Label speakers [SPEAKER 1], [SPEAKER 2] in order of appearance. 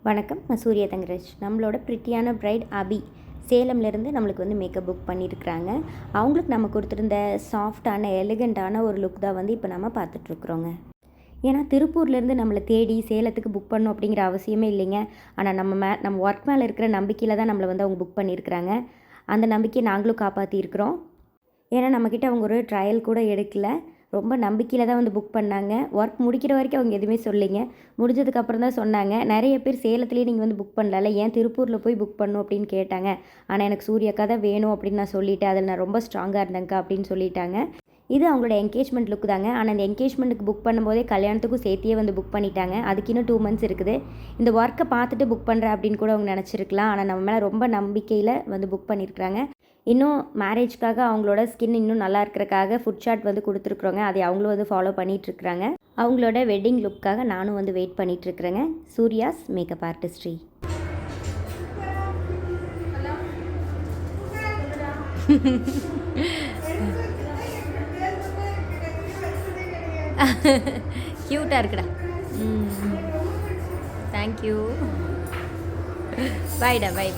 [SPEAKER 1] வணக்கம், நான் சூர்யா தங்கராஜ். நம்மளோட பிரிட்டியான பிரைட் அபி சேலம்லேருந்து நம்மளுக்கு வந்து மேக்கப் புக் பண்ணியிருக்கிறாங்க. அவங்களுக்கு நம்ம கொடுத்துருந்த சாஃப்டான எலிகண்ட்டான ஒரு லுக் தான் வந்து இப்போ நம்ம பார்த்துட்ருக்குறோங்க. ஏன்னா திருப்பூர்லேருந்து நம்மளை தேடி சேலத்துக்கு புக் பண்ணணும் அப்படிங்கிற அவசியமே இல்லைங்க. ஆனால் நம்ம ஒர்க் மேலே இருக்கிற நம்பிக்கையில் தான் நம்மளை வந்து அவங்க புக் பண்ணியிருக்கிறாங்க. அந்த நம்பிக்கையை நாங்களும் காப்பாற்றியிருக்கிறோம். ஏன்னா நம்மக்கிட்ட அவங்க ஒரு ட்ரையல் கூட எடுக்கல. ரொம்ப நம்பிக்கையில் தான் வந்து புக் பண்ணாங்க. ஒர்க் முடிக்கிற வரைக்கும் அவங்க எதுவுமே சொல்லலைங்க. முடிஞ்சதுக்கப்புறம் தான் சொன்னாங்க. நிறைய பேர் சேலத்துலேயே நீங்கள் வந்து புக் பண்ணலாம்ல, ஏன் திருப்பூரில் போய் புக் பண்ணணும் அப்படின்னு கேட்டாங்க. ஆனால் எனக்கு சூர்யாக்கா தான் வேணும் அப்படின்னு நான் சொல்லிட்டேன். அதில் நான் ரொம்ப ஸ்ட்ராங்காக இருந்தேங்க்கா அப்படின்னு சொல்லிட்டாங்க. இது அவங்களோட என்கேஜ்மெண்ட் லுக் தாங்க. ஆனால் அந்த என்கேஜ்மெண்ட்டுக்கு புக் பண்ணும்போதே கல்யாணத்துக்கும் சேர்த்தியே வந்து புக் பண்ணிட்டாங்க. அதுக்கு இன்னும் 2 months இருக்குது. இந்த ஒர்க்கை பார்த்துட்டு புக் பண்ணுறேன் அப்படின்னு கூட அவங்க நினச்சிருக்கலாம். ஆனால் நம்ம மேலே ரொம்ப நம்பிக்கையில் வந்து புக் பண்ணியிருக்கிறாங்க. இன்னும் மேரேஜ்க்காக அவங்களோட ஸ்கின் இன்னும் நல்லா இருக்கிறக்காக ஃபுட் சார்ட் வந்து கொடுத்துருக்குறோங்க. அதை அவங்களும் வந்து ஃபாலோ பண்ணிகிட்ருக்குறாங்க. அவங்களோட வெட்டிங் லுக்காக நானும் வந்து வெயிட் பண்ணிகிட்ருக்குறேங்க. Surya's makeup artistry. க்யூட்டாக இருக்குடா. தேங்க்யூ. பாய்டா, பை.